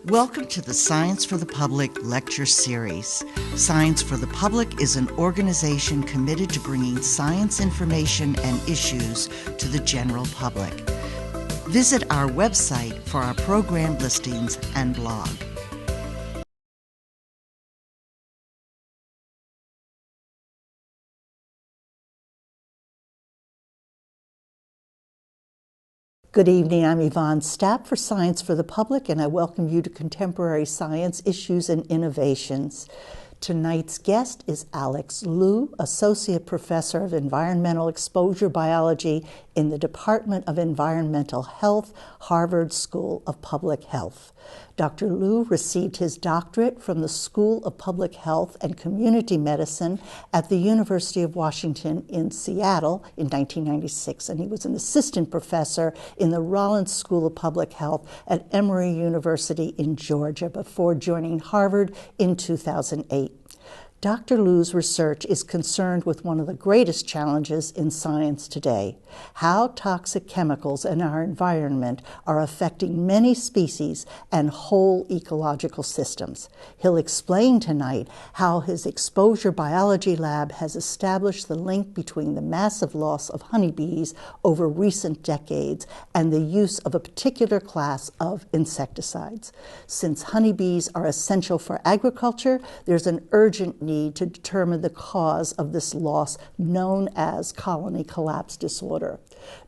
Welcome to the Science for the Public lecture series. Science for the Public is an organization committed to bringing science information and issues to the general public. Visit our website for our program listings and blog. Good evening, I'm Yvonne Stapp for Science for the Public, and I welcome you to Contemporary Science Issues and Innovations. Tonight's guest is Alex Liu, Associate Professor of Environmental Exposure Biology in the Department of Environmental Health, Harvard School of Public Health. Dr. Liu received his doctorate from the School of Public Health and Community Medicine at the University of Washington in Seattle in 1996, and he was an assistant professor in the Rollins School of Public Health at Emory University in Georgia before joining Harvard in 2008. Dr. Liu's research is concerned with one of the greatest challenges in science today: how toxic chemicals in our environment are affecting many species and whole ecological systems. He'll explain tonight how his exposure biology lab has established the link between the massive loss of honeybees over recent decades and the use of a particular class of insecticides. Since honeybees are essential for agriculture, there's an urgent need to determine the cause of this loss, known as colony collapse disorder.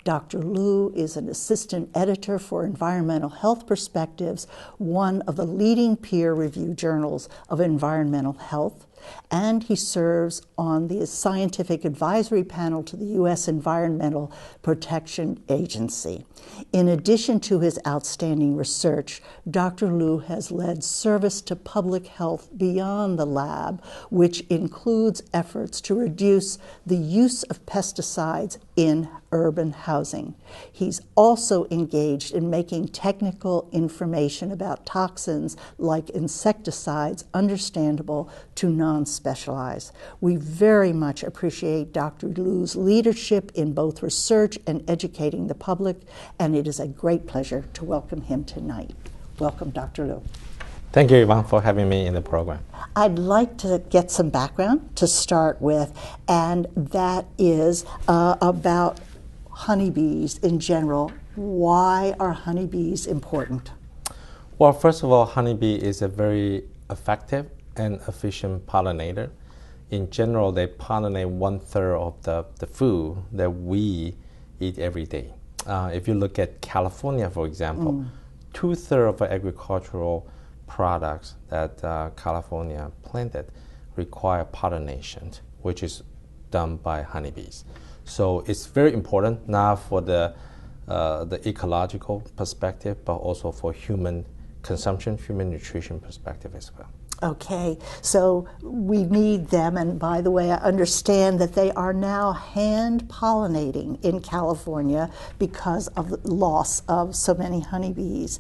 Dr. Liu is an assistant editor for Environmental Health Perspectives, one of the leading peer-reviewed journals of environmental health, and he serves on the scientific advisory panel to the U.S. Environmental Protection Agency. In addition to his outstanding research, Dr. Liu has led service to public health beyond the lab, which includes efforts to reduce the use of pesticides in urban housing. He's also engaged in making technical information about toxins like insecticides understandable to non-specialized. We very much appreciate Dr. Liu's leadership in both research and educating the public, and it is a great pleasure to welcome him tonight. Welcome, Dr. Liu. Thank you, Yvonne, for having me in the program. I'd like to get some background to start with, and that is about honeybees in general. Why are honeybees important? Well, first of all, honeybee is a very effective and efficient pollinator. In general, they pollinate 1/3 of the food that we eat every day. If you look at California, for example, 2/3 of agricultural products that California planted require pollination, which is done by honeybees. So it's very important, not for the ecological perspective, but also for human consumption, human nutrition perspective as well. Okay, so we need them, and by the way, I understand that they are now hand pollinating in California because of the loss of so many honeybees.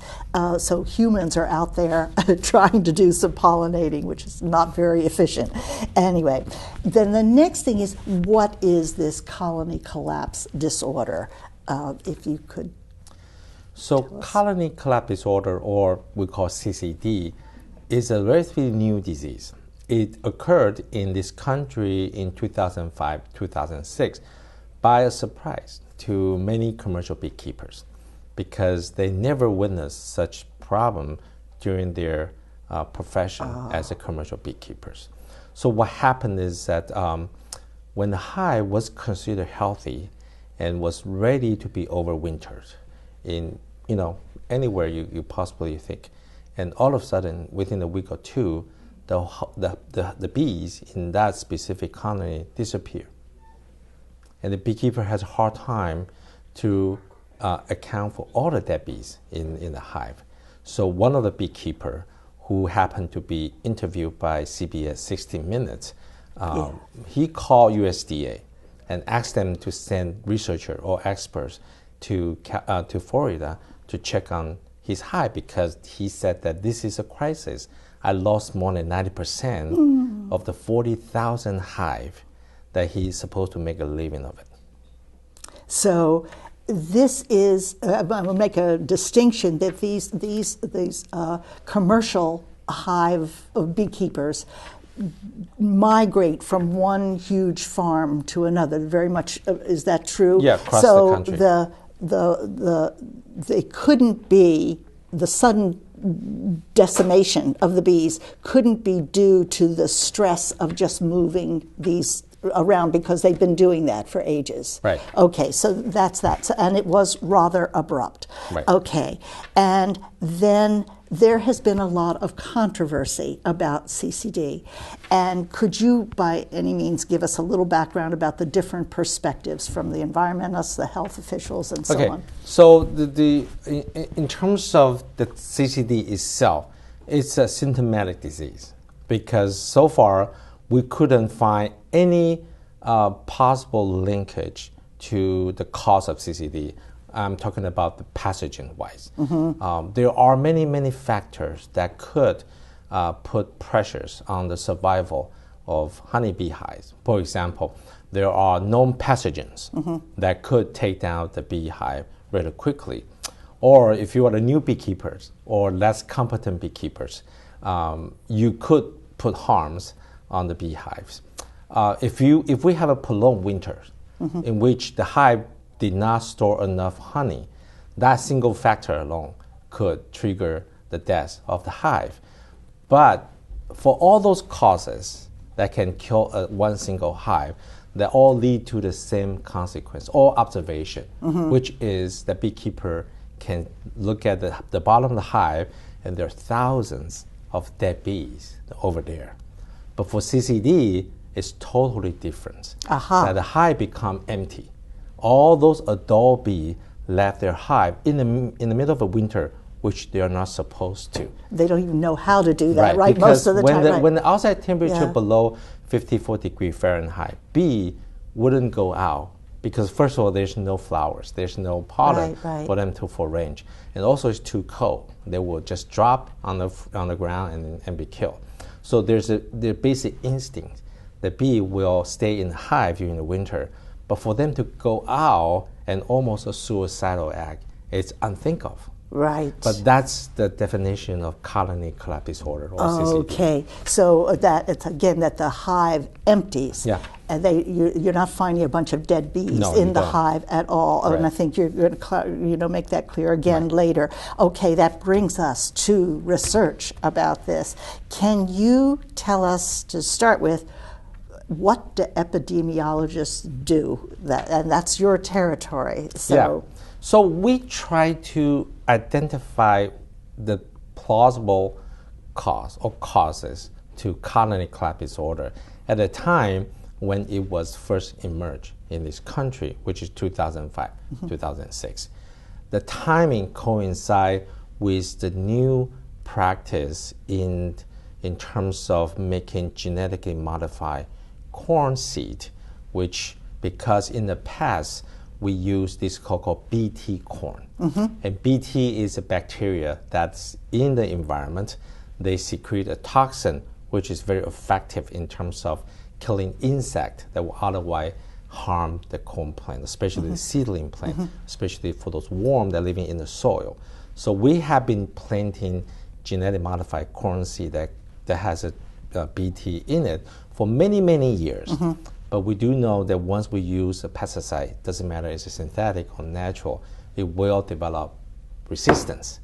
So humans are out there trying to do some pollinating, which is not very efficient. Anyway, then the next thing is, what is this colony collapse disorder? If you could. So colony collapse disorder, or we call CCD, is a relatively new disease. It occurred in this country in 2005, 2006 by a surprise to many commercial beekeepers because they never witnessed such problem during their profession as a commercial beekeepers. So what happened is that when the hive was considered healthy and was ready to be overwintered in anywhere you possibly think, and all of a sudden, within a week or two, the bees in that specific colony disappear. And the beekeeper has a hard time to account for all the dead bees in the hive. So one of the beekeeper who happened to be interviewed by CBS 60 Minutes, he called USDA and asked them to send researchers or experts to Florida to check on his hive, because he said that this is a crisis. I lost more than 90% of the 40,000 hive that he's supposed to make a living of it. So this is, I will make a distinction that these commercial hive beekeepers migrate from one huge farm to another. Very much, is that true? Yeah, across the country. So they couldn't be, the sudden decimation of the bees couldn't be due to the stress of just moving these around, because they've been doing that for ages. Right. Okay, so that's that. So, and it was rather abrupt. Right. Okay, and then there has been a lot of controversy about CCD. And could you, by any means, give us a little background about the different perspectives from the environmentalists, the health officials, and so on? So in terms of the CCD itself, it's a symptomatic disease, because so far we couldn't find any possible linkage to the cause of CCD. I'm talking about the pathogen-wise. There are many factors that could put pressures on the survival of honeybee hives. For example, there are known pathogens that could take down the beehive really quickly. Or if you are the new beekeepers or less competent beekeepers, you could put harms on the beehives. If we have a prolonged winter in which the hive did not store enough honey, that single factor alone could trigger the death of the hive. But for all those causes that can kill one single hive, they all lead to the same consequence or observation, which is the beekeeper can look at the bottom of the hive and there are thousands of dead bees over there. But for CCD, it's totally different. That the hive become empty. All those adult bees left their hive in the middle of a winter, which they are not supposed to. They don't even know how to do that, right? Most of the time, when the outside temperature below 54 degrees Fahrenheit, bee wouldn't go out because first of all, there's no flowers, there's no pollen for them to forage, and also it's too cold. They will just drop on the ground and be killed. So there's their basic instinct. The bee will stay in the hive during the winter. But for them to go out and almost a suicidal act, it's unthinkable. Right. But that's the definition of colony collapse disorder or CCD. Okay. So that it's again that the hive empties. Yeah. And you're not finding a bunch of dead bees in the hive at all. Right. And I think you're going to make that clear again later. Okay, that brings us to research about this. Can you tell us, to start with, what do epidemiologists do? And that's your territory. So we try to identify the plausible cause or causes to colony collapse disorder at a time when it was first emerged in this country, which is 2005, 2006. The timing coincides with the new practice in terms of making genetically modified corn seed, which, because in the past we used this called Bt corn. And Bt is a bacteria that's in the environment. They secrete a toxin which is very effective in terms of killing insects that will otherwise harm the corn plant, especially the seedling plant, especially for those worms that are living in the soil. So we have been planting genetically modified corn seed that has a Bt in it for many years. But we do know that once we use a pesticide, doesn't matter if it's synthetic or natural, it will develop resistance.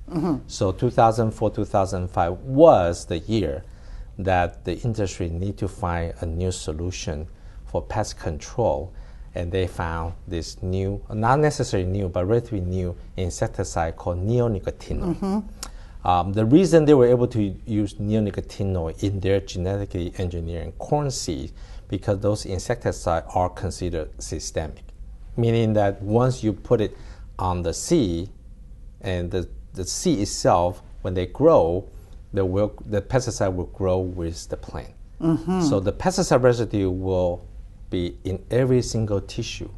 So 2004, 2005 was the year that the industry need to find a new solution for pest control. And they found this new, not necessarily new, but relatively new insecticide called neonicotinoid. The reason they were able to use neonicotinoid in their genetically engineering corn seed, because those insecticides are considered systemic, meaning that once you put it on the seed, and the seed itself, when they grow, the pesticide will grow with the plant. So the pesticide residue will be in every single tissue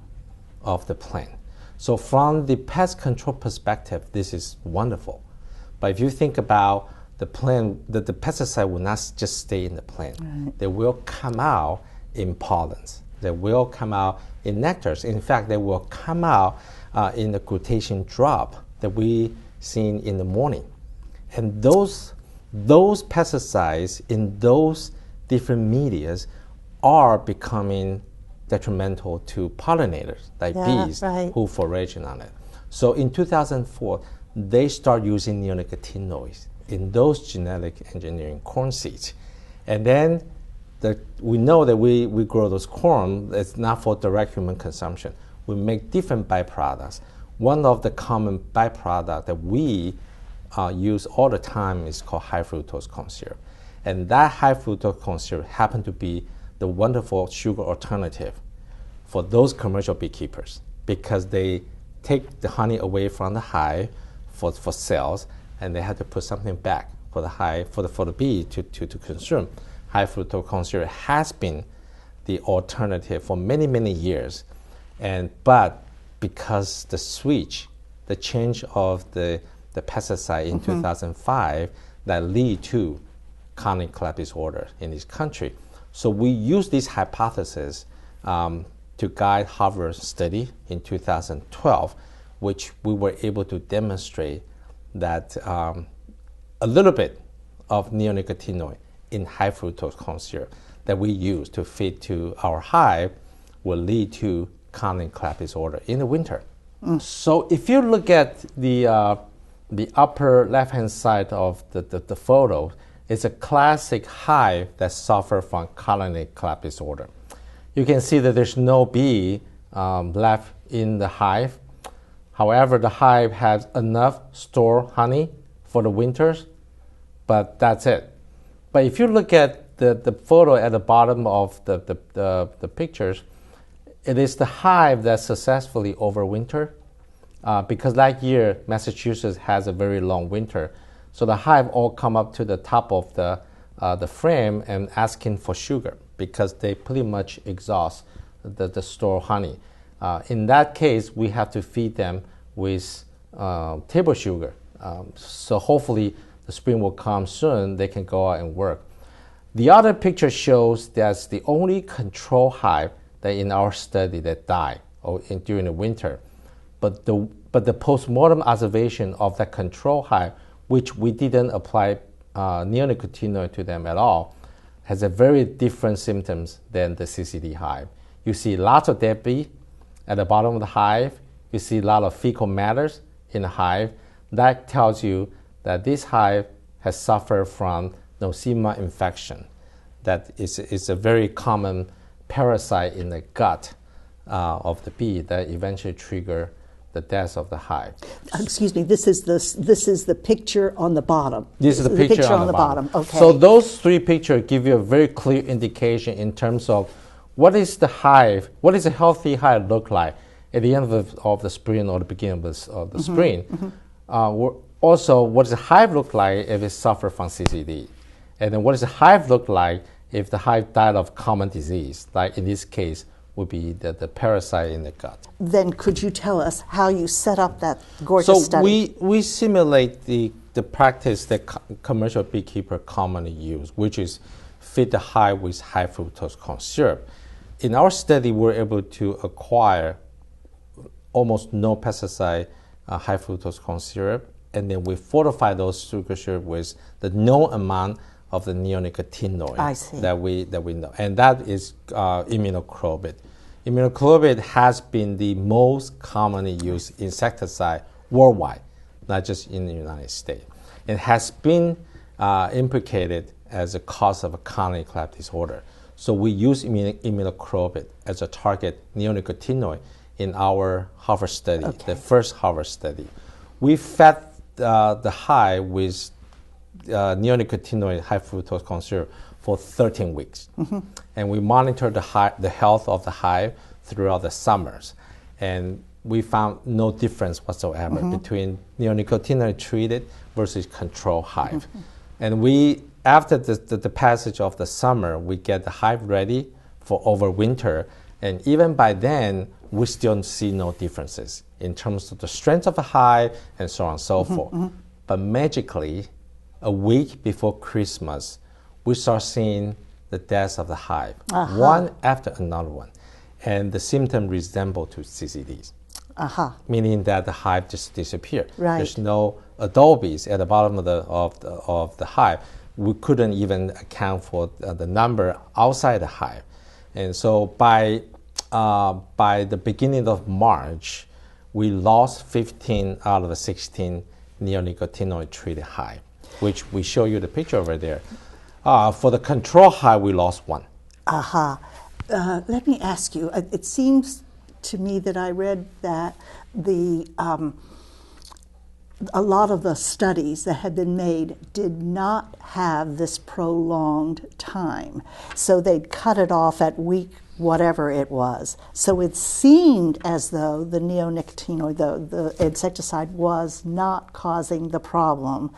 of the plant. So from the pest control perspective, this is wonderful. But if you think about the plant, the pesticide will not just stay in the plant. They will come out in pollens. They will come out in nectars. In fact, they will come out in the glutation drop that we seen in the morning. And those pesticides in those different medias are becoming detrimental to pollinators, like bees, who foraging on it. So in 2004, they start using neonicotinoids in those genetic engineering corn seeds. And then we know that we grow those corn, it's not for direct human consumption. We make different byproducts. One of the common byproducts that we use all the time is called high fructose corn syrup. And that high fructose corn syrup happens to be the wonderful sugar alternative for those commercial beekeepers, because they take the honey away from the hive for sales, and they have to put something back for the hive, for the bee to consume. High fructose corn syrup has been the alternative for many, many years. But because the change of the pesticide in 2005 that lead to colony collapse disorder in this country. So we use this hypothesis to guide Harvard's study in 2012, which we were able to demonstrate that a little bit of neonicotinoid in high fructose corn syrup that we use to feed to our hive will lead to colony collapse disorder in the winter. So if you look at the upper left-hand side of the photo, it's a classic hive that suffers from colony collapse disorder. You can see that there's no bee left in the hive. However, the hive has enough stored honey for the winters, but that's it. But if you look at the photo at the bottom of the pictures, it is the hive that successfully overwintered. Because that year, Massachusetts has a very long winter. So the hive all come up to the top of the frame and asking for sugar because they pretty much exhaust the stored honey. In that case, we have to feed them with table sugar. So hopefully the spring will come soon, they can go out and work. The other picture shows that's the only control hive that in our study that died during the winter. But the post-mortem observation of that control hive, which we didn't apply neonicotinoid to them at all, has a very different symptoms than the CCD hive. You see lots of debris at the bottom of the hive. You see a lot of fecal matters in the hive. That tells you that this hive has suffered from Nosema infection. That is a very common parasite in the gut of the bee that eventually trigger the death of the hive. Excuse me, this is the picture on the bottom. This is the picture on the bottom. Okay. So those three pictures give you a very clear indication in terms of what is the hive, what does a healthy hive look like at the end of the spring or the beginning of the spring. Also, what does the hive look like if it suffers from CCD? And then what does the hive look like if the hive died of common disease, like in this case, would be the parasite in the gut. Then could you tell us how you set up that gorgeous study? So we simulate the practice that commercial beekeeper commonly use, which is feed the hive with high fructose corn syrup. In our study, we're able to acquire almost no pesticide high fructose corn syrup, and then we fortify those sugar syrup with the known amount of the neonicotinoid that we know, and that is imidacloprid. Imidacloprid has been the most commonly used insecticide worldwide, not just in the United States. It has been implicated as a cause of a colony collapse disorder. So we use imidacloprid as a target neonicotinoid in our Harvard study, the first Harvard study. We fed the hive with neonicotinoid high fructose corn syrup for 13 weeks. And we monitored the health of the hive throughout the summers. And we found no difference whatsoever between neonicotinoid treated versus control hive. And after the passage of the summer, we get the hive ready for overwinter. And even by then, we still see no differences in terms of the strength of the hive and so on and so forth. But magically, a week before Christmas, we start seeing the death of the hive, one after another one. and the symptom resemble to CCDs. Aha. Meaning that the hive just disappeared. Right. There's no adobes at the bottom of the hive. We couldn't even account for the number outside the hive. And so by the beginning of March, we lost 15 out of the 16 neonicotinoid treated hive, which we show you the picture over there. For the control hive, we lost 1. Aha. Let me ask you, it seems to me that I read that a lot of the studies that had been made did not have this prolonged time. So they'd cut it off at week whatever it was. So it seemed as though the neonicotinoid, the insecticide, was not causing the problem.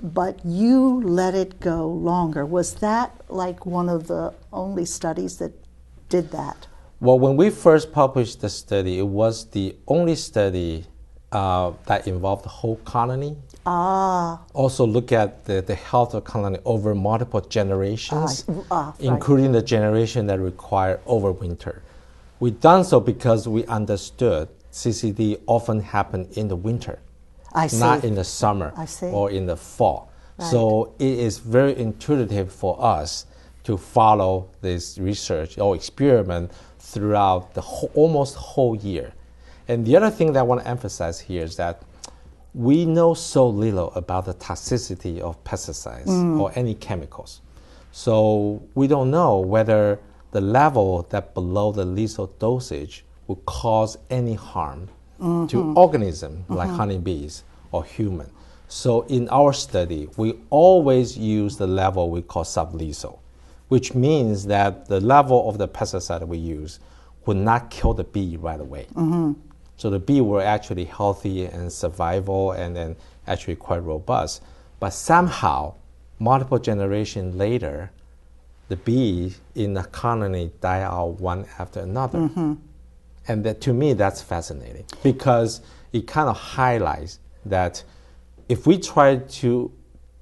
But you let it go longer. Was that like one of the only studies that did that? Well, when we first published the study, it was the only study that involved the whole colony. Also look at the health of colony over multiple generations, including the generation that require overwinter. We've done so because we understood CCD often happen in the winter, not in the summer or in the fall. Right. So it is very intuitive for us to follow this research or experiment throughout the almost whole year. And the other thing that I want to emphasize here is that we know so little about the toxicity of pesticides or any chemicals. So we don't know whether the level that below the lethal dosage will cause any harm to organisms like honeybees or human. So in our study, we always use the level we call sublethal, which means that the level of the pesticide we use would not kill the bee right away. So the bee were actually healthy and survival and then actually quite robust. But somehow, multiple generations later, the bee in the colony die out one after another. And that, to me, that's fascinating because it kind of highlights that if we try to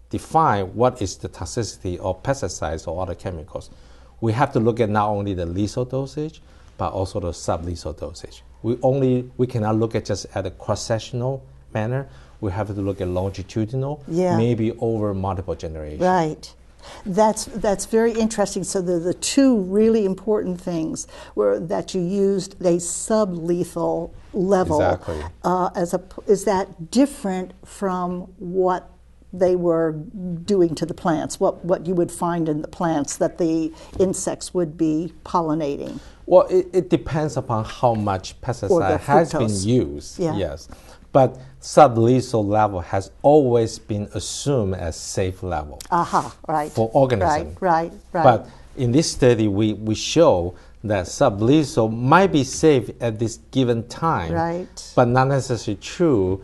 define what is the toxicity of pesticides or other chemicals, we have to look at not only the lethal dosage, but also the sublethal dosage. We cannot look at just at a cross-sectional manner. We have to look at longitudinal, maybe over multiple generations. Right. That's very interesting. So the two really important things were that you used a sublethal level. Exactly. Is that different from what they were doing to the plants, what you would find in the plants that the insects would be pollinating? Well, it depends upon how much pesticide has been used, yes. But sublethal level has always been assumed as safe level for organisms. Right. But in this study, we show that sublethal might be safe at this given time, but not necessarily true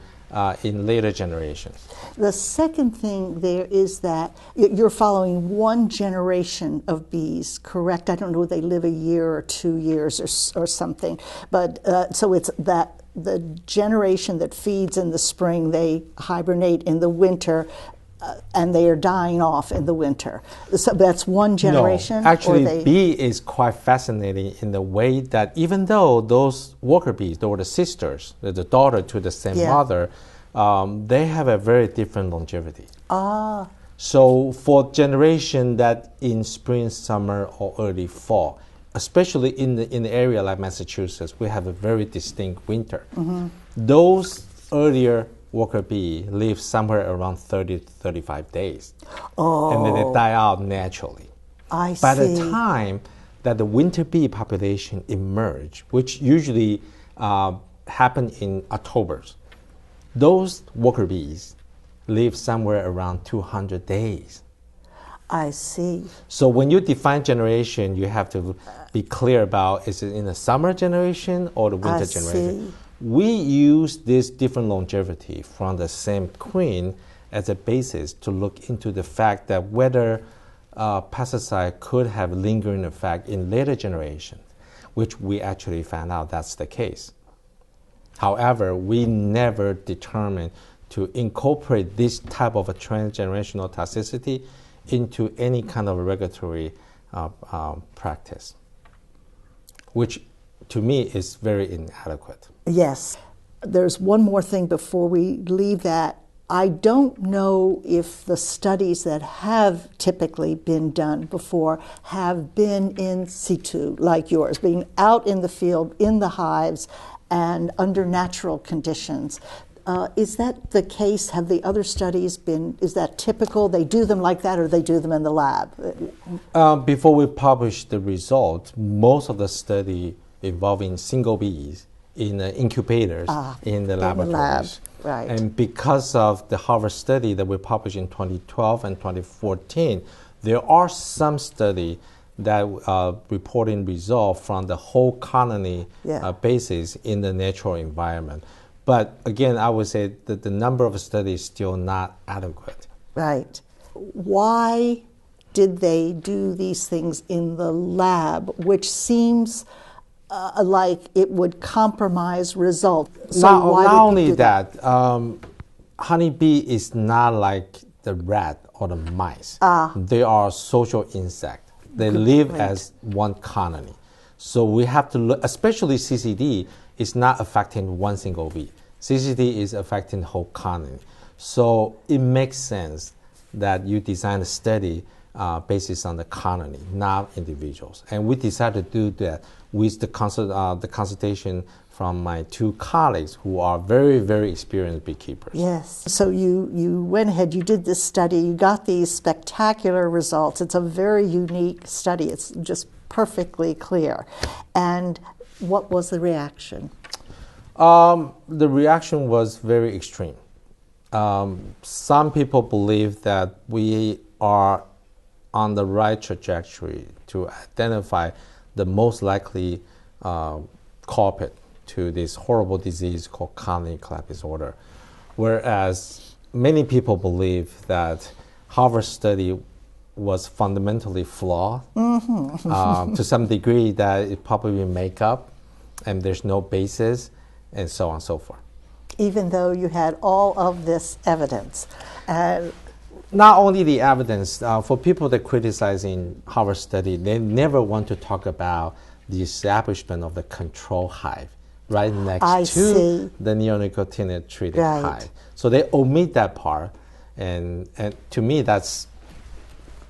in later generations. The second thing there is that you're following one generation of bees, correct? I don't know if they live a year or 2 years or something, but so it's that the generation that feeds in the spring, they hibernate in the winter, and they are dying off in the winter. So that's one generation? No, actually, bee is quite fascinating in the way that even though those worker bees, they were the sisters, the daughter to the same mother, they have a very different longevity. So for generation that in spring, summer, or early fall, especially in the area like Massachusetts, we have a very distinct winter. Those earlier worker bee live somewhere around 30 to 35 days. And then they die out naturally. By the time that the winter bee population emerge, which usually happen in October, those worker bees live somewhere around 200 days. I see. So when you define generation, you have to be clear about, is it in the summer generation or the winter generation? We use this different longevity from the same queen as a basis to look into the fact that whether pesticide could have lingering effect in later generations, which we actually found out that's the case. However, we never determined to incorporate this type of a transgenerational toxicity into any kind of regulatory practice, which to me, is very inadequate. Yes. There's one more thing before we leave that. I don't know if the studies that have typically been done before have been in situ, like yours, being out in the field, in the hives, and under natural conditions. Is that the case? Have the other studies been, is that typical? They do them like that, or they do them in the lab? Before we publish the results, most of the study involving single bees in incubators in the laboratories. Right. And because of the Harvard study that we published in 2012 and 2014, there are some studies that reporting results from the whole colony basis in the natural environment. But again, I would say that the number of studies is still not adequate. Right. Why did they do these things in the lab, which seems like it would compromise results? So not only that, honeybee is not like the rat or the mice. They are social insects. They live as one colony. So we have to look, especially CCD is not affecting one single bee. CCD is affecting the whole colony. So it makes sense that you design a study based on the colony, not individuals. And we decided to do that with the consultation from my two colleagues who are very, very experienced beekeepers. Yes. So you went ahead, you did this study, you got these spectacular results. It's a very unique study. It's just perfectly clear. And what was the reaction? The reaction was very extreme. Some people believe that we are on the right trajectory to identify the most likely culprit to this horrible disease called colony collapse disorder, whereas many people believe that Harvard study was fundamentally flawed to some degree, that it probably make up and there's no basis, and so on and so forth. Even though you had all of this evidence. Not only the evidence, for people that criticizing Harvard study, they never want to talk about the establishment of the control hive right next to the neonicotinoid treated hive. So they omit that part, and to me that's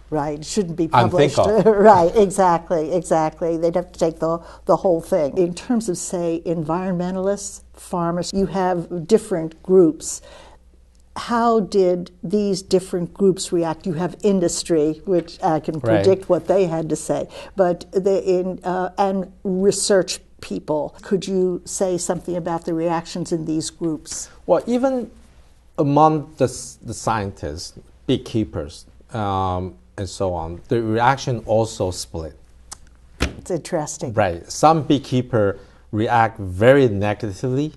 right. It shouldn't be published. Unthinkable. Right, exactly. They'd have to take the whole thing. In terms of, say, environmentalists, farmers, you have different groups. How did these different groups react? You have industry, which I can predict what they had to say, but and research people. Could you say something about the reactions in these groups? Well, even among the scientists, beekeepers, and so on, the reaction also split. It's interesting. Right. Some beekeepers react very negatively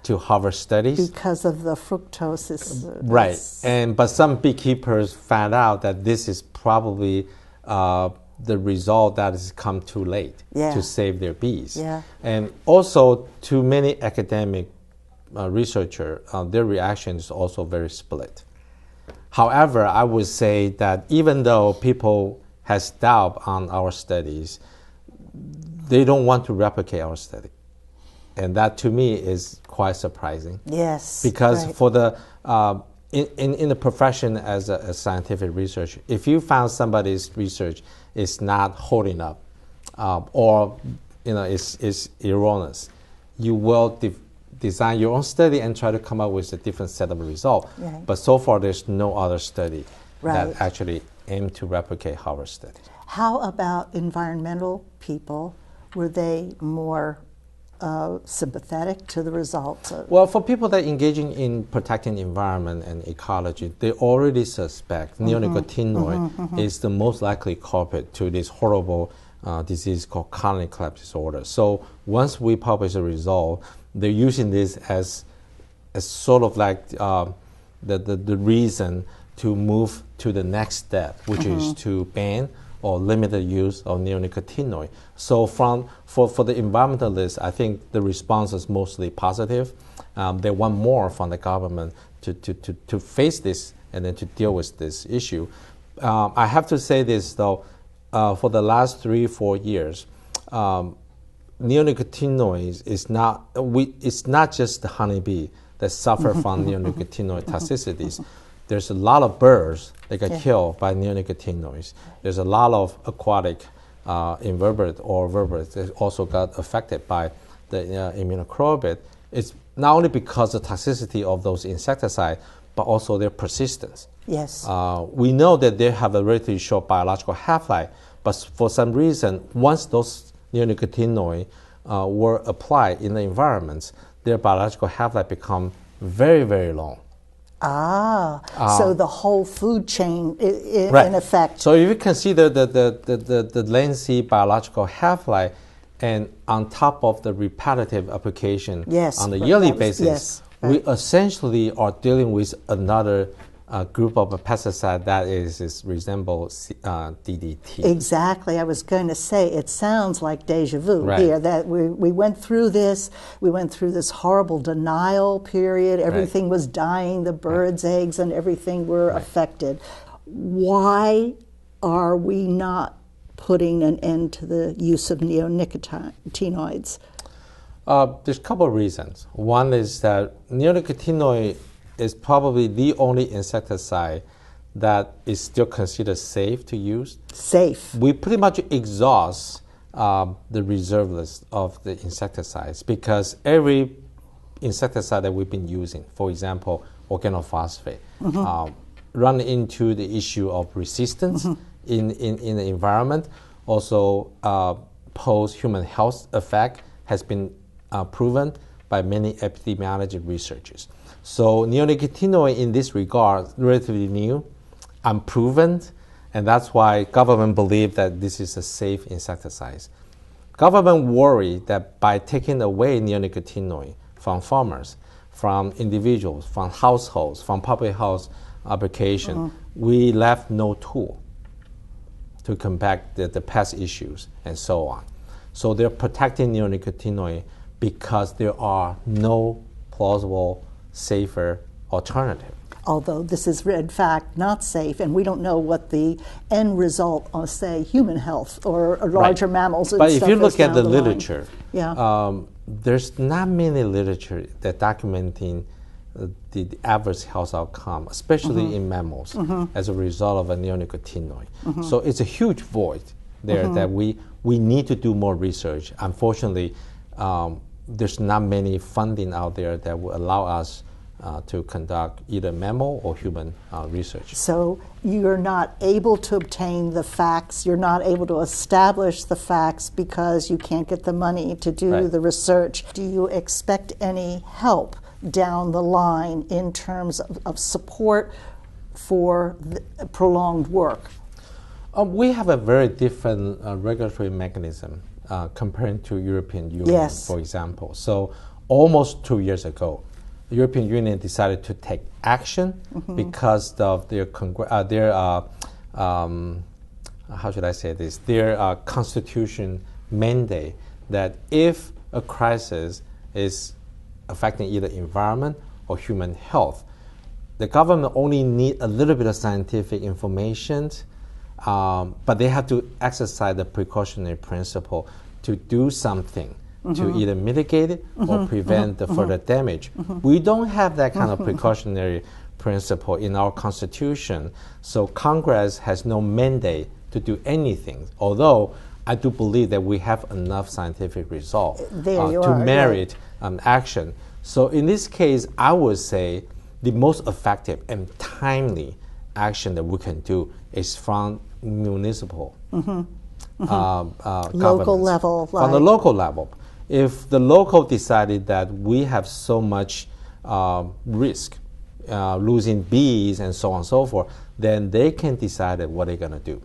to Harvard studies. Because of the fructose. Right. But some beekeepers found out that this is probably the result that has come too late to save their bees. Yeah. And also, to many academic researchers, their reaction is also very split. However, I would say that even though people has doubt on our studies, they don't want to replicate our study. And that to me is quite surprising. Yes. Because for the in the profession as a scientific researcher, if you found somebody's research is not holding up, or is erroneous, you will design your own study and try to come up with a different set of results. Right. But so far, there's no other study that actually aim to replicate Harvard study. How about environmental people? Were they more sympathetic to the results? Well, for people that are engaging in protecting the environment and ecology, they already suspect neonicotinoid is the most likely culprit to this horrible disease called colony collapse disorder. So once we publish a result, they're using this as sort of like the reason to move to the next step, which is to ban or limit the use of neonicotinoid. So for the environmentalists, I think the response is mostly positive. They want more from the government to face this and then to deal with this issue. I have to say this though, for the last 3-4 years, neonicotinoids it's not just the honeybee that suffer from neonicotinoid toxicities. There's a lot of birds that get killed by neonicotinoids. There's a lot of aquatic invertebrates or vertebrates that also got affected by the imidacloprid. It's not only because of the toxicity of those insecticides, but also their persistence. Yes. We know that they have a relatively short biological half-life, but for some reason, once those neonicotinoids were applied in the environments, their biological half-life become very, very long. So the whole food chain Right. in effect. So if you consider the lengthy biological half-life, and on top of the repetitive application on a yearly basis, we essentially are dealing with another group of a pesticide that resembles DDT. Exactly. I was going to say, it sounds like deja vu here, that we went through this. We went through this horrible denial period. Everything was dying. The birds' eggs and everything were affected. Why are we not putting an end to the use of neonicotinoids? There's a couple of reasons. One is that neonicotinoid is probably the only insecticide that is still considered safe to use. Safe. We pretty much exhaust the reserve list of the insecticides because every insecticide that we've been using, for example, organophosphate, run into the issue of resistance in the environment, also pose human health effect, has been proven by many epidemiology researchers. So neonicotinoid in this regard, relatively new, unproven, and that's why government believe that this is a safe insecticide. Government worry that by taking away neonicotinoid from farmers, from individuals, from households, from public health application, we left no tool to combat the pest issues and so on. So they're protecting neonicotinoid because there are no plausible, safer alternative. Although this is in fact not safe, and we don't know what the end result of, say, human health or larger mammals and but stuff if you is look at down the line. literature, there's not many literature that documenting the adverse health outcome, especially in mammals, as a result of a neonicotinoid. So it's a huge void there that we need to do more research. Unfortunately, there's not many funding out there that will allow us to conduct either mammal or human research. So you're not able to obtain the facts, you're not able to establish the facts because you can't get the money to do the research. Do you expect any help down the line in terms of support for the prolonged work? We have a very different regulatory mechanism compared to European Union, for example. So almost 2 years ago, the European Union decided to take action because of their how should I say this? Their constitution mandate that if a crisis is affecting either environment or human health, the government only need a little bit of scientific information, but they have to exercise the precautionary principle to do something to either mitigate it or prevent the further damage. We don't have that kind of precautionary principle in our Constitution, so Congress has no mandate to do anything, although I do believe that we have enough scientific result to merit action. So in this case, I would say the most effective and timely action that we can do is from municipal local level. From the local level. If the local decided that we have so much risk, losing bees and so on and so forth, then they can decide what they're going to do.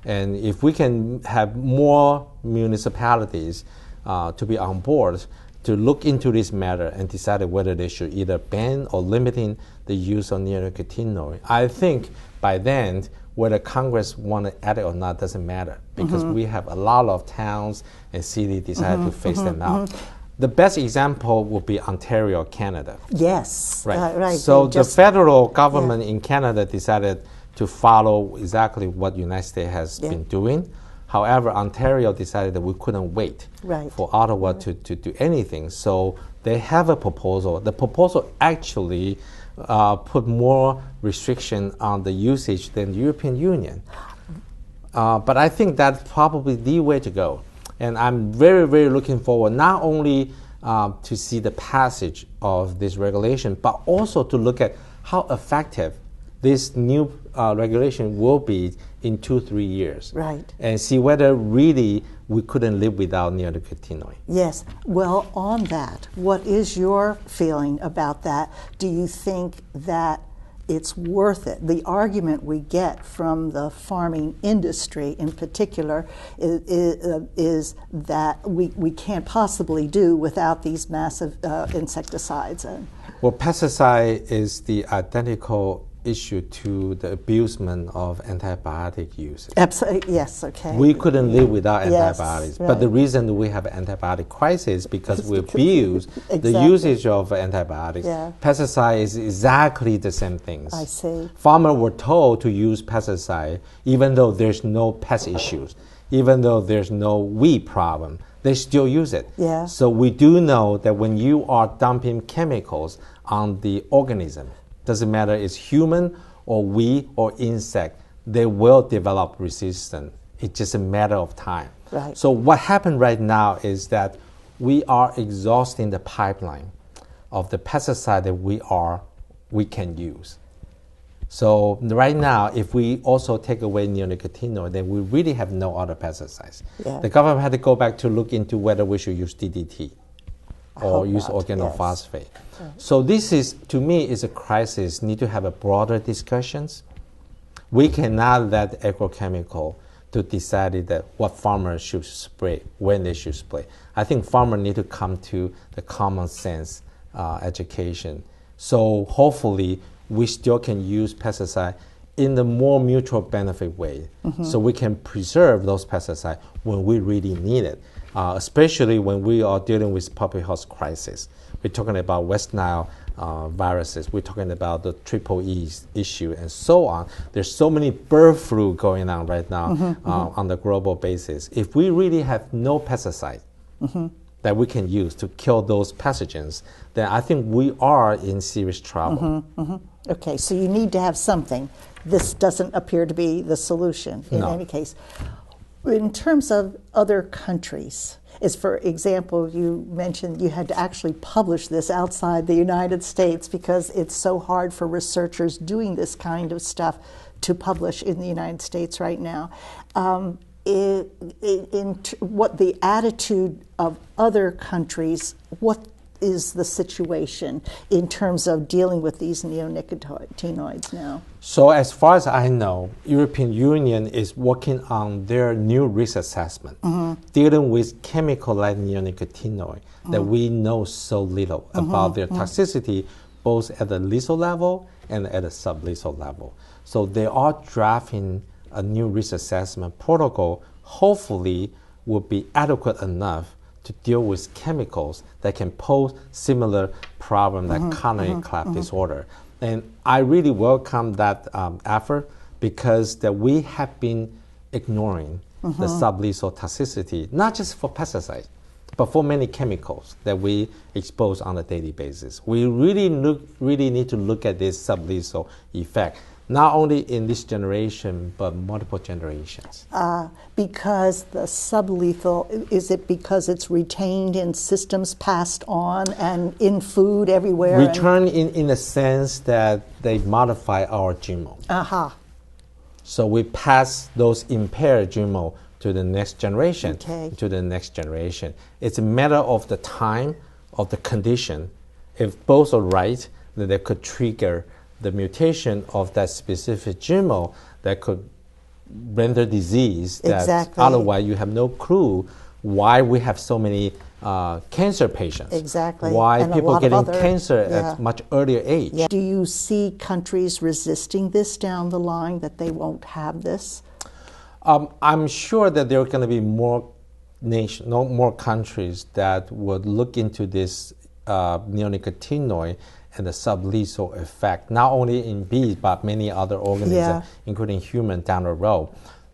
And if we can have more municipalities to be on board to look into this matter and decide whether they should either ban or limiting the use of neonicotinoid, I think by then whether Congress want to add it or not doesn't matter because we have a lot of towns and cities decided to phase them out. The best example would be Ontario, Canada. Yes, right. So the federal government in Canada decided to follow exactly what the United States has been doing. However, Ontario decided that we couldn't wait for Ottawa to do anything. So they have a proposal. The proposal actually put more restriction on the usage than the European Union. But I think that's probably the way to go. And I'm very, very looking forward not only to see the passage of this regulation, but also to look at how effective this new regulation will be in 2-3 years. Right. And see whether really we couldn't live without neonicotinoid. Yes. Well, on that, what is your feeling about that? Do you think that it's worth it? The argument we get from the farming industry in particular is that we can't possibly do without these massive insecticides. Well, pesticide is the identical issue to the abusement of antibiotic use. Absolutely, yes, okay. We couldn't live without Yes, antibiotics, but the reason we have antibiotic crisis is because we abuse the usage of antibiotics. Yeah. Pesticide is exactly the same things. I see. Farmers were told to use pesticide even though there's no pest issues, even though there's no weed problem. They still use it. Yeah. So we do know that when you are dumping chemicals on the organism, doesn't matter it's human or weed or insect, they will develop resistance. It's just a matter of time. Right. So what happened right now is that we are exhausting the pipeline of the pesticide that we can use. So right now, if we also take away neonicotinoid, then we really have no other pesticides. Yeah. The government had to go back to look into whether we should use DDT or use not, organophosphate. Yes. So this is, to me, is a crisis. Need to have a broader discussions. We cannot let agrochemical to decide that what farmers should spray, when they should spray. I think farmers need to come to the common sense education. So hopefully we still can use pesticide in the more mutual benefit way. So we can preserve those pesticides when we really need it, especially when we are dealing with public health crisis. We're talking about West Nile viruses. We're talking about the triple E issue and so on. There's so many bird flu going on right now on the global basis. If we really have no pesticide that we can use to kill those pathogens, then I think we are in serious trouble. Okay, so you need to have something. This doesn't appear to be the solution in any case. In terms of other countries, as for example, you mentioned you had to actually publish this outside the United States because it's so hard for researchers doing this kind of stuff to publish in the United States right now. What the attitude of other countries, what is the situation in terms of dealing with these neonicotinoids now? So as far as I know, European Union is working on their new risk assessment, dealing with chemical like neonicotinoid that we know so little about their toxicity, both at the lethal level and at the sublethal level. So they are drafting a new risk assessment protocol, hopefully will be adequate enough to deal with chemicals that can pose similar problem like coronary collapse disorder. And I really welcome that effort because that we have been ignoring the sublethal toxicity, not just for pesticides, but for many chemicals that we expose on a daily basis. We really need to look at this sublethal effect, not only in this generation, but multiple generations. Because the sublethal, is it because it's retained in systems passed on and in food everywhere? Return in the sense that they modify our GMO. So we pass those impaired GMO to the next generation, to the next generation. It's a matter of the time, of the condition. If both are right, then they could trigger the mutation of that specific GMO that could render disease that otherwise you have no clue why we have so many cancer patients. Why and people getting cancer at much earlier age. Do you see countries resisting this down the line, that they won't have this? I'm sure that there are going to be more countries that would look into this neonicotinoid and the sublethal effect, not only in bees, but many other organisms, including human down the road.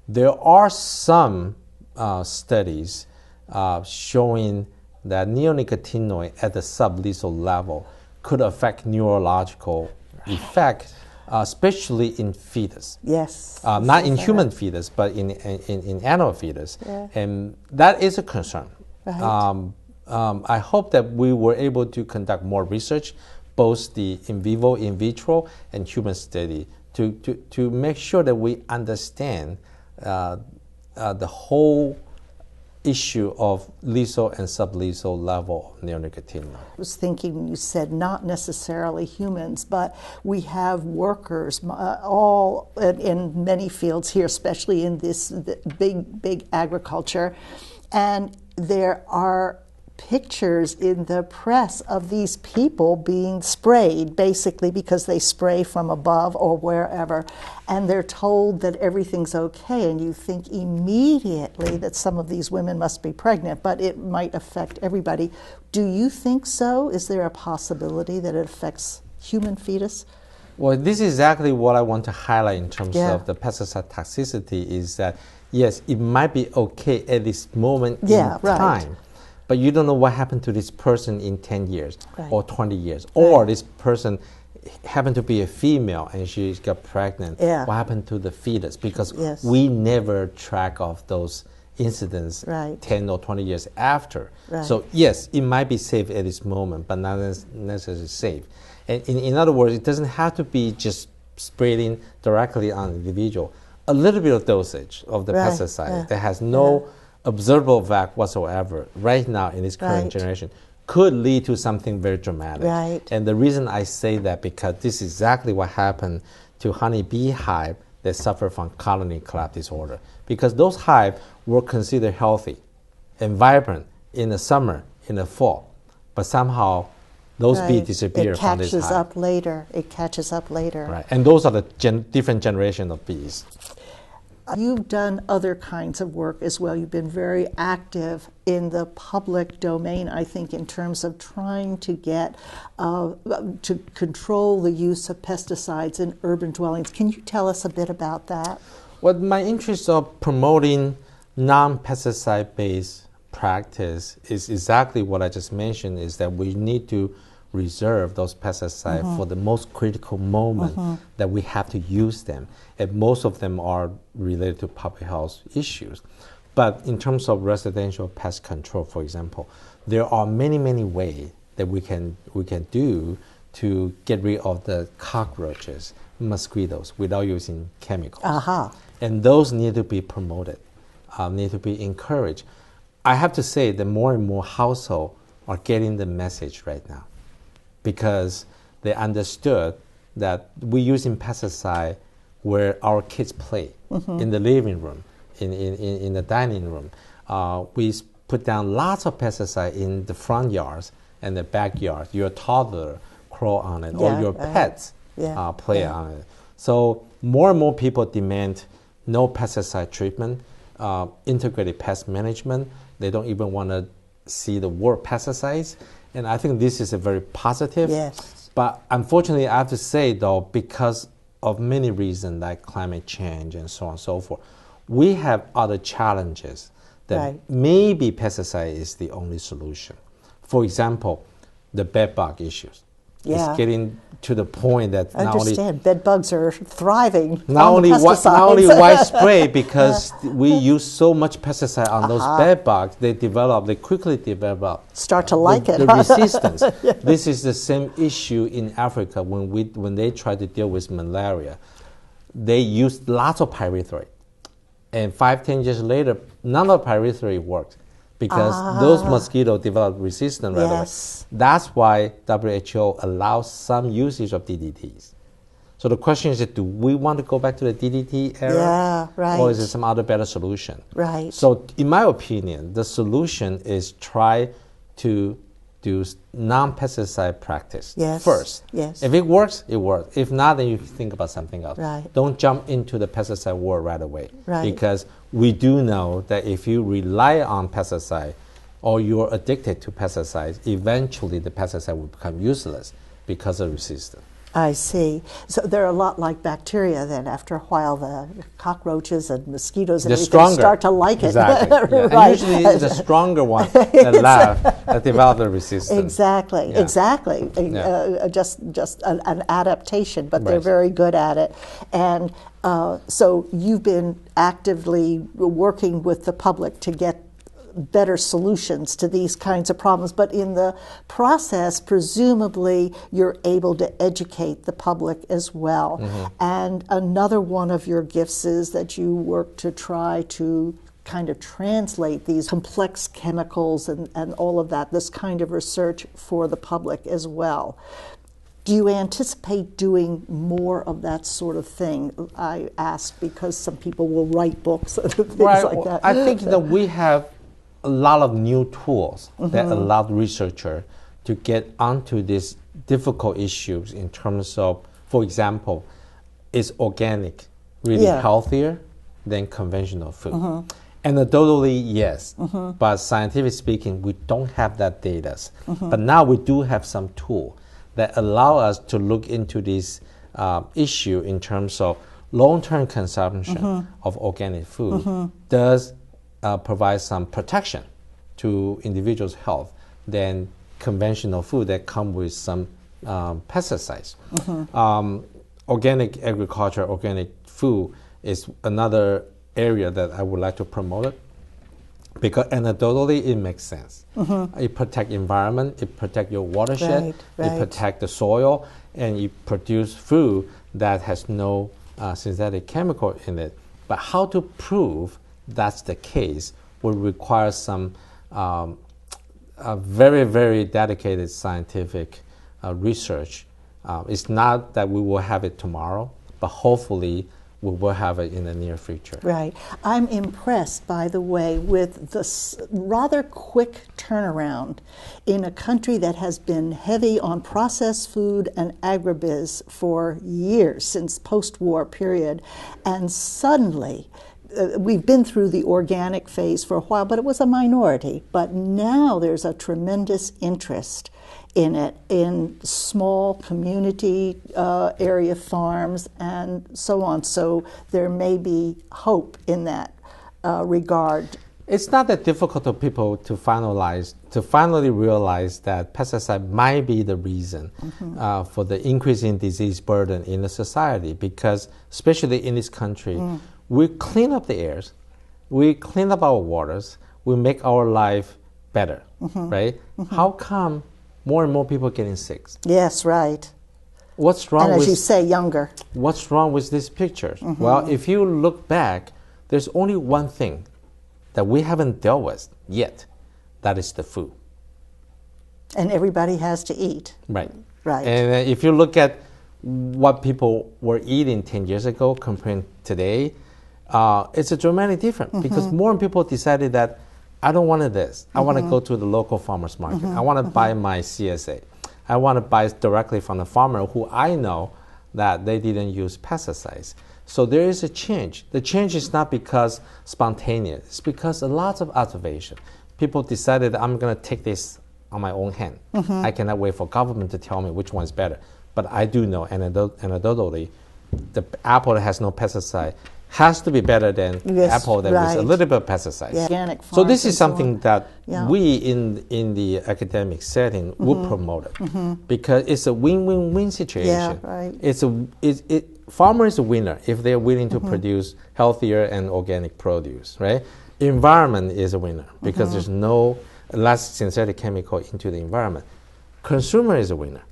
There are some studies showing that neonicotinoid at the sublethal level could affect neurological effect, especially in fetus. Yes. Not in human fetus, but in animal fetus. Yeah. And that is a concern. Right. I hope that we were able to conduct more research, both the in vivo, in vitro, and human study, to make sure that we understand the whole issue of lethal and sublethal level of neonicotinoid. I was thinking, you said not necessarily humans, but we have workers all in many fields here, especially in this big agriculture, and there are pictures in the press of these people being sprayed, basically because they spray from above or wherever, and they're told that everything's okay, and you think immediately that some of these women must be pregnant, but it might affect everybody. Do you think so? Is there a possibility that it affects human fetus? Well, this is exactly what I want to highlight in terms Yeah. of the pesticide toxicity, is that yes, it might be okay at this moment Yeah, in right. time, but you don't know what happened to this person in 10 years Right. or 20 years. Or this person happened to be a female and she got pregnant. Yeah. What happened to the fetus? Because Yes. we never track of those incidents Right. 10 or 20 years after. Right. So yes, it might be safe at this moment, but not necessarily safe. And in other words, it doesn't have to be just spraying directly on the individual. A little bit of dosage of the Right. pesticide Yeah. that has no observable effect whatsoever right now in this current Right. generation could lead to something very dramatic. Right. And the reason I say that, because this is exactly what happened to honeybee hive that suffer from colony collapse disorder. Because those hives were considered healthy and vibrant in the summer, in the fall, but somehow those bees Right. disappear from this It catches hive. up later. It catches up later. Right. And those are the different generation of bees. You've done other kinds of work as well. You've been very active in the public domain, I think, in terms of trying to get to control the use of pesticides in urban dwellings. Can you tell us a bit about that? Well, my interest of promoting non-pesticide based practice is exactly what I just mentioned, is that we need to reserve those pesticides for the most critical moment that we have to use them. And most of them are related to public health issues. But in terms of residential pest control, for example, there are many ways that we can do to get rid of the cockroaches, mosquitoes, without using chemicals. Aha. And those need to be promoted, need to be encouraged. I have to say that more and more households are getting the message right now, because they understood that we're using pesticide where our kids play, in the living room, in the dining room. We put down lots of pesticide in the front yards and the backyards. Your toddler crawl on it, or your pets play on it. So more and more people demand no pesticide treatment, integrated pest management. They don't even want to see the word pesticides. And I think this is a very positive. Yes. But unfortunately, I have to say, though, because of many reasons like climate change and so on and so forth, we have other challenges that maybe pesticide is the only solution. For example, the bed bug issues. Yeah. It's getting to the point that I understand. Bed bugs are thriving not on only the pesticides. not only widespread, because we use so much pesticide on those bed bugs, they quickly develop Start to like the it. resistance. This is the same issue in Africa when they try to deal with malaria. They use lots of pyrethroid, and 5-10 years later, none of pyrethroid works, because those mosquitoes develop resistance right away. That's why WHO allows some usage of DDTs. So the question is, do we want to go back to the DDT era? Yeah, right. Or is there some other better solution? Right. So in my opinion, the solution is try to do non-pesticide practice first. Yes. If it works, it works. If not, then you think about something else. Right. Don't jump into the pesticide war right away. Right. Because we do know that if you rely on pesticide or you're addicted to pesticides, eventually the pesticide will become useless because of resistance. I see. So they're a lot like bacteria then. After a while, the cockroaches and mosquitoes and everything start to like it. Exactly. Yeah. Right. And usually it's the stronger one that develop the resistance. Exactly. Yeah. Exactly. Yeah. Just an adaptation, but they're Right. very good at it. And so you've been actively working with the public to get better solutions to these kinds of problems, but in the process, presumably, you're able to educate the public as well. Mm-hmm. And another one of your gifts is that you work to try to kind of translate these complex chemicals and all of that, this kind of research for the public as well. Do you anticipate doing more of that sort of thing? I ask because some people will write books and things like that. I think that we have a lot of new tools that allow researchers to get onto these difficult issues in terms of, for example, is organic really healthier than conventional food? Anecdotally, yes, but scientifically speaking, we don't have that data. But now we do have some tool that allow us to look into this issue in terms of long-term consumption of organic food does provide some protection to individuals' health than conventional food that come with some pesticides. Organic agriculture, organic food is another area that I would like to promote it because anecdotally it makes sense. It protects environment, it protects your watershed, it protects the soil, and you produce food that has no synthetic chemical in it. But how to prove that's the case will require some very, very dedicated scientific research. It's not that we will have it tomorrow, but hopefully we will have it in the near future. Right. I'm impressed, by the way, with the rather quick turnaround in a country that has been heavy on processed food and agribiz for years, since post-war period, and suddenly we've been through the organic phase for a while, but it was a minority. But now there's a tremendous interest in it, in small community area farms and so on. So there may be hope in that regard. It's not that difficult for people to finally realize that pesticide might be the reason for the increasing disease burden in the society, because especially in this country, we clean up the airs, we clean up our waters, we make our life better, right? How come more and more people are getting sick? Yes, right. What's wrong and as with, you say, younger. What's wrong with these pictures? Well, if you look back, there's only one thing that we haven't dealt with yet. That is the food. And everybody has to eat. Right. Right. And if you look at what people were eating 10 years ago compared to today, it's a dramatically different because more people decided that I don't want this. I want to go to the local farmer's market. I want to buy my CSA. I want to buy directly from the farmer who I know that they didn't use pesticides. So there is a change. The change is not because spontaneous. It's because a lot of observation. People decided I'm going to take this on my own hand. I cannot wait for government to tell me which one's better. But I do know anecdotally, the apple that has no pesticide has to be better than apple that with a little bit of pesticides. Organic so this is something that we in the academic setting would promote it because it's a win-win-win situation. Farmer is a winner if they're willing to produce healthier and organic produce, right? Environment is a winner because there's no less synthetic chemical into the environment. Consumer is a winner,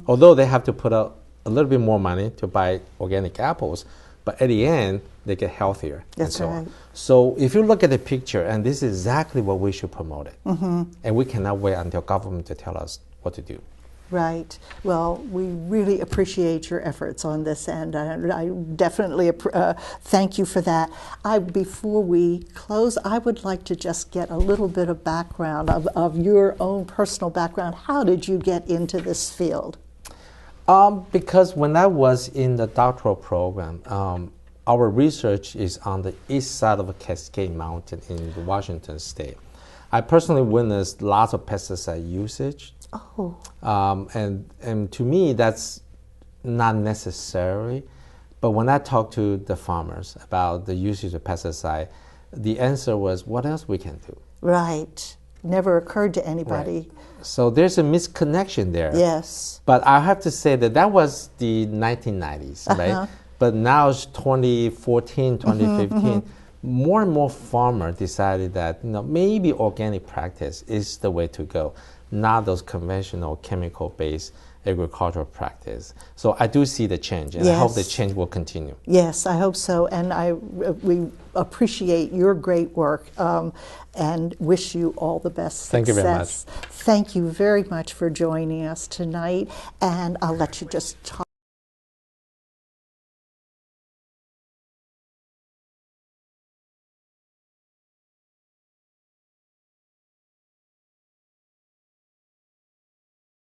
although they have to put out a little bit more money to buy organic apples, but at the end, they get healthier and so on. So if you look at the picture, and this is exactly what we should promote it, and we cannot wait until government to tell us what to do. Right. Well, we really appreciate your efforts on this, and I definitely thank you for that. Before we close, I would like to just get a little bit of background of your own personal background. How did you get into this field? Because when I was in the doctoral program, our research is on the east side of a Cascade Mountain in Washington State. I personally witnessed lots of pesticide usage. And to me, that's not necessarily. But when I talked to the farmers about the usage of pesticide, the answer was, what else we can do? Right. Never occurred to anybody. Right. So there's a misconnection there. Yes. But I have to say that was the 1990s, right? But now it's 2014, 2015. More and more farmers decided that maybe organic practice is the way to go, not those conventional chemical-based agricultural practice. So I do see the change, and I hope the change will continue. Yes, I hope so, and we appreciate your great work and wish you all the best success. Thank you very much. Thank you very much for joining us tonight, and I'll let you just talk.